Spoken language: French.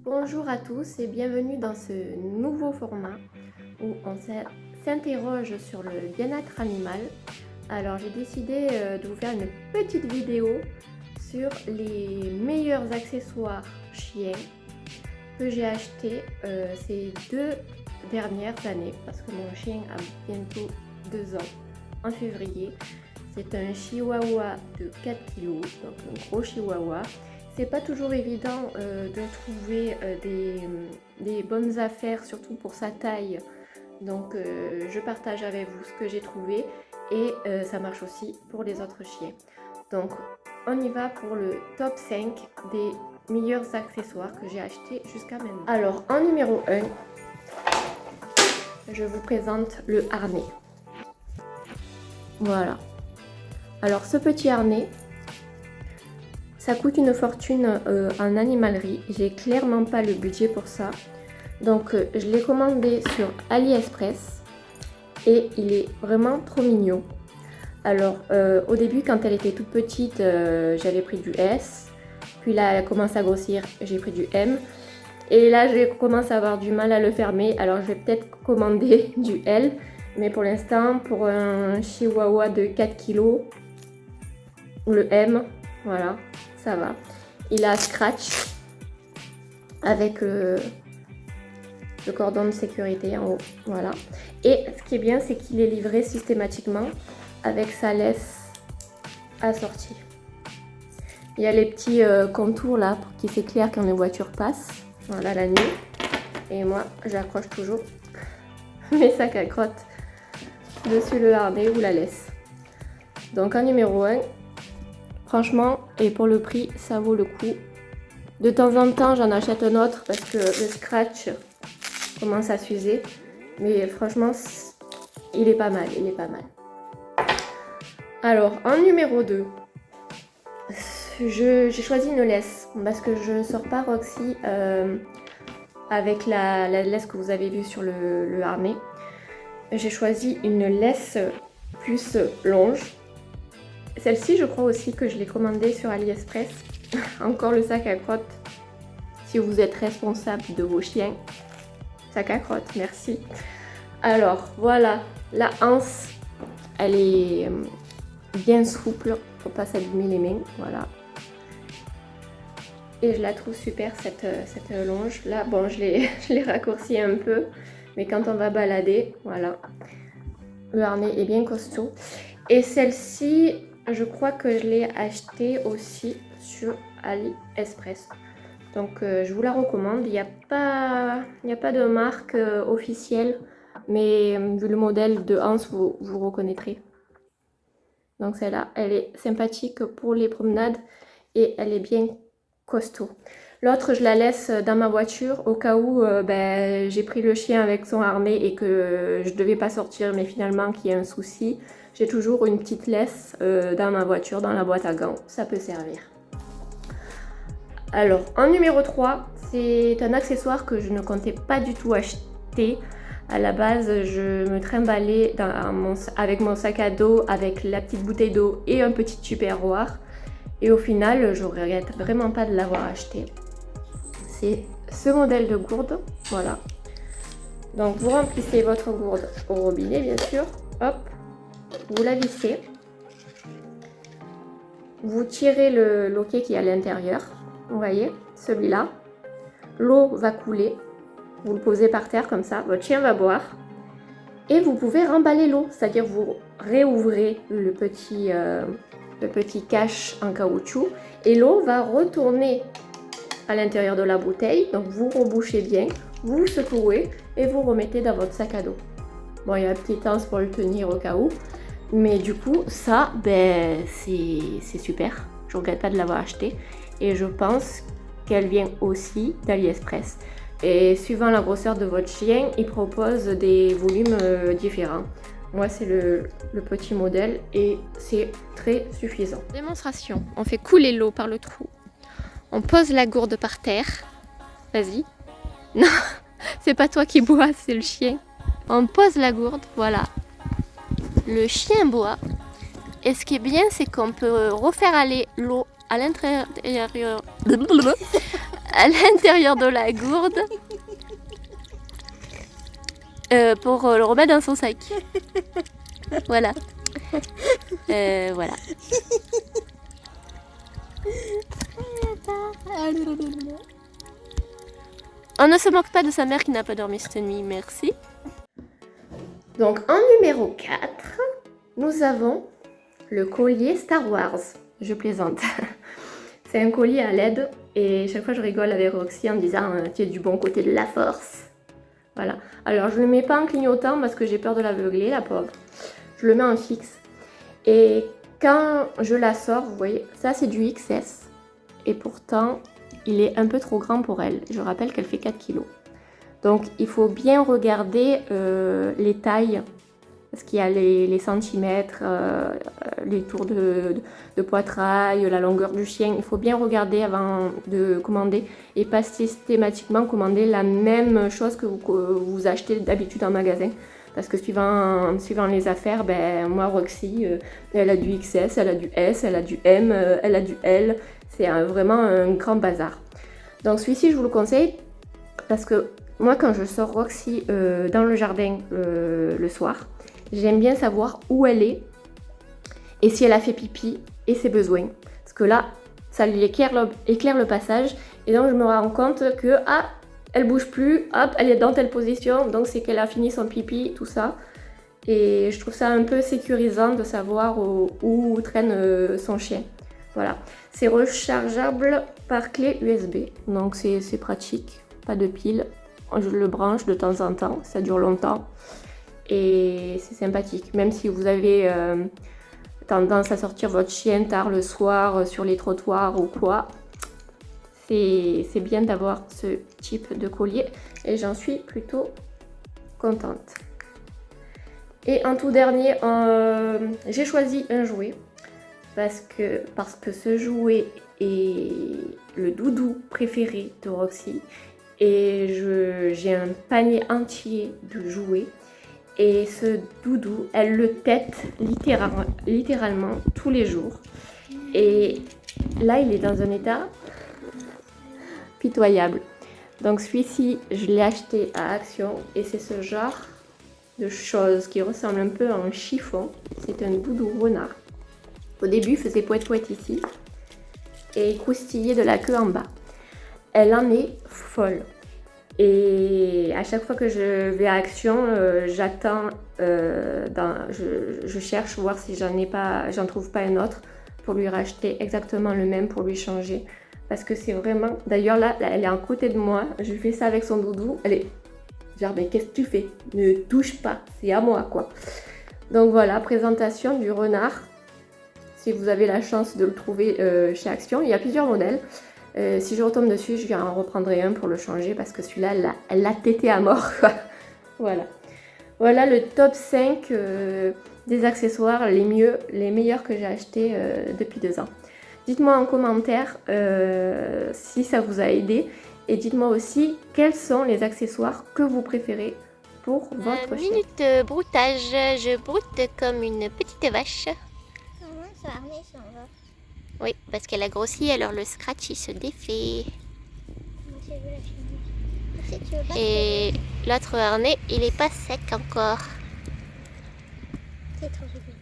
Bonjour à tous et bienvenue dans ce nouveau format où on s'interroge sur le bien-être animal. Alors j'ai décidé de vous faire une petite vidéo sur les meilleurs accessoires chiens que j'ai achetés ces 2 dernières années parce que mon chien a bientôt 2 ans en février. C'est un chihuahua de 4 kg, donc un gros chihuahua. C'est pas toujours évident de trouver des bonnes affaires, surtout pour sa taille. Donc je partage avec vous ce que j'ai trouvé et ça marche aussi pour les autres chiens. Donc on y va pour le top 5 des meilleurs accessoires que j'ai achetés jusqu'à maintenant. Alors en numéro 1, je vous présente le harnais. Voilà. Alors ce petit harnais, ça coûte une fortune en animalerie. J'ai clairement pas le budget pour ça. Donc je l'ai commandé sur AliExpress et il est vraiment trop mignon. Alors au début quand elle était toute petite, j'avais pris du S. Puis là elle commence à grossir, j'ai pris du M. Et là je commence à avoir du mal à le fermer. Alors je vais peut-être commander du L. Mais pour l'instant, pour un chihuahua de 4 kg, le M, voilà, ça va. Il a scratch avec le cordon de sécurité en haut, voilà. Et ce qui est bien, c'est qu'il est livré systématiquement avec sa laisse assortie. Il y a les petits contours là pour qu'il s'éclaire quand les voitures passent, voilà, la nuit. Et moi, j'accroche toujours mes sacs à crottes dessus le harnais ou la laisse. Donc en numéro 1, franchement, et pour le prix, ça vaut le coup. De temps en temps, j'en achète un autre parce que le scratch commence à s'user. Mais franchement, il est pas mal, il est pas mal. Alors, en numéro 2, j'ai choisi une laisse parce que je ne sors pas Roxy avec la laisse que vous avez vue sur le harnais. J'ai choisi une laisse plus longe. Celle-ci, je crois aussi que je l'ai commandée sur AliExpress. Encore le sac à crottes. Si vous êtes responsable de vos chiens. Sac à crottes, merci. Alors, voilà. La anse, elle est bien souple pour pas s'abîmer les mains. Voilà. Et je la trouve super, cette longe. Là, bon, je l'ai raccourcie un peu. Mais quand on va balader, voilà. Le harnais est bien costaud. Et celle-ci, je crois que je l'ai achetée aussi sur AliExpress. Donc je vous la recommande. Il n'y a pas de marque officielle, mais vu le modèle de Hans, vous reconnaîtrez. Donc celle-là, elle est sympathique pour les promenades et elle est bien costaud. L'autre, je la laisse dans ma voiture au cas où j'ai pris le chien avec son harnais et que je ne devais pas sortir, mais finalement qu'il y a un souci. J'ai toujours une petite laisse dans ma voiture, dans la boîte à gants. Ça peut servir. Alors, en numéro 3, c'est un accessoire que je ne comptais pas du tout acheter. À la base, je me trimballais avec mon sac à dos, avec la petite bouteille d'eau et un petit tupperware. Et au final, je ne regrette vraiment pas de l'avoir acheté. C'est ce modèle de gourde, voilà. Donc vous remplissez votre gourde au robinet, bien sûr. Hop, vous la vissez. Vous tirez le loquet qui est à l'intérieur. Vous voyez, celui-là. L'eau va couler. Vous le posez par terre comme ça. Votre chien va boire. Et vous pouvez remballer l'eau. C'est-à-dire vous réouvrez le petit cache en caoutchouc. Et l'eau va retourner à l'intérieur de la bouteille. Donc vous rebouchez bien. Vous secouez et vous remettez dans votre sac à dos. Bon, il y a un petit anse pour le tenir au cas où. Mais du coup, ça, c'est super. Je ne regrette pas de l'avoir acheté. Et je pense qu'elle vient aussi d'AliExpress. Et suivant la grosseur de votre chien, il propose des volumes différents. Moi, c'est le petit modèle et c'est très suffisant. Démonstration. On fait couler l'eau par le trou. On pose la gourde par terre. Vas-y. Non, c'est pas toi qui bois, c'est le chien. On pose la gourde, voilà. Le chien boit. Et ce qui est bien, c'est qu'on peut refaire aller l'eau à l'intérieur à l'intérieur de la gourde pour le remettre dans son sac. Voilà. Voilà. On ne se moque pas de sa mère qui n'a pas dormi cette nuit, merci. Donc en numéro 4, nous avons le collier Star Wars. Je plaisante. C'est un collier à LED et chaque fois je rigole avec Roxy en me disant tu es du bon côté de la force. Voilà. Alors je ne le mets pas en clignotant parce que j'ai peur de l'aveugler, la pauvre. Je le mets en fixe. Et quand je la sors, vous voyez, ça c'est du XS. Et pourtant, il est un peu trop grand pour elle. Je rappelle qu'elle fait 4 kg. Donc il faut bien regarder les tailles. Parce qu'il y a les centimètres, les tours de poitrail, la longueur du chien. Il faut bien regarder avant de commander et pas systématiquement commander la même chose que vous achetez d'habitude en magasin. Parce que suivant les affaires, ben, moi Roxy, elle a du XS, elle a du S, elle a du M, elle a du L. C'est vraiment un grand bazar. Donc celui-ci, je vous le conseille parce que moi, quand je sors Roxy dans le jardin le soir, j'aime bien savoir où elle est et si elle a fait pipi et ses besoins. Parce que là, ça lui éclaire le passage et donc je me rends compte que elle bouge plus, hop, elle est dans telle position, donc c'est qu'elle a fini son pipi, tout ça. Et je trouve ça un peu sécurisant de savoir où traîne son chien. Voilà. C'est rechargeable par clé USB, donc c'est pratique, pas de pile. Je le branche de temps en temps, ça dure longtemps. Et c'est sympathique, même si vous avez tendance à sortir votre chien tard le soir sur les trottoirs ou quoi, c'est bien d'avoir ce type de collier et j'en suis plutôt contente. Et en tout dernier, j'ai choisi un jouet parce que ce jouet est le doudou préféré de Roxy et j'ai un panier entier de jouets. Et ce doudou, elle le tète littéralement tous les jours. Et là, il est dans un état pitoyable. Donc celui-ci, je l'ai acheté à Action et c'est ce genre de choses qui ressemble un peu à un chiffon. C'est un doudou renard. Au début, il faisait poète-poète ici et il croustillait de la queue en bas. Elle en est folle. Et à chaque fois que je vais à Action, j'attends, je cherche voir si j'en trouve pas un autre pour lui racheter exactement le même pour lui changer. Parce que c'est vraiment, d'ailleurs là, elle est à côté de moi, je fais ça avec son doudou, elle est genre mais qu'est-ce que tu fais? Ne touche pas, c'est à moi quoi. Donc voilà, présentation du renard. Si vous avez la chance de le trouver chez Action, il y a plusieurs modèles. Si je retombe dessus, je en reprendrai un pour le changer parce que celui-là, elle l'a tété à mort. Voilà. Voilà le top 5 des accessoires les meilleurs que j'ai achetés depuis 2 ans. Dites-moi en commentaire si ça vous a aidé et dites-moi aussi quels sont les accessoires que vous préférez pour votre chien. Minute de broutage, je broute comme une petite vache. Ça harnais, ça va. Oui, parce qu'elle a grossi, alors le scratch il se défait. Et l'autre harnais, il est pas sec encore. C'est trop rigolo.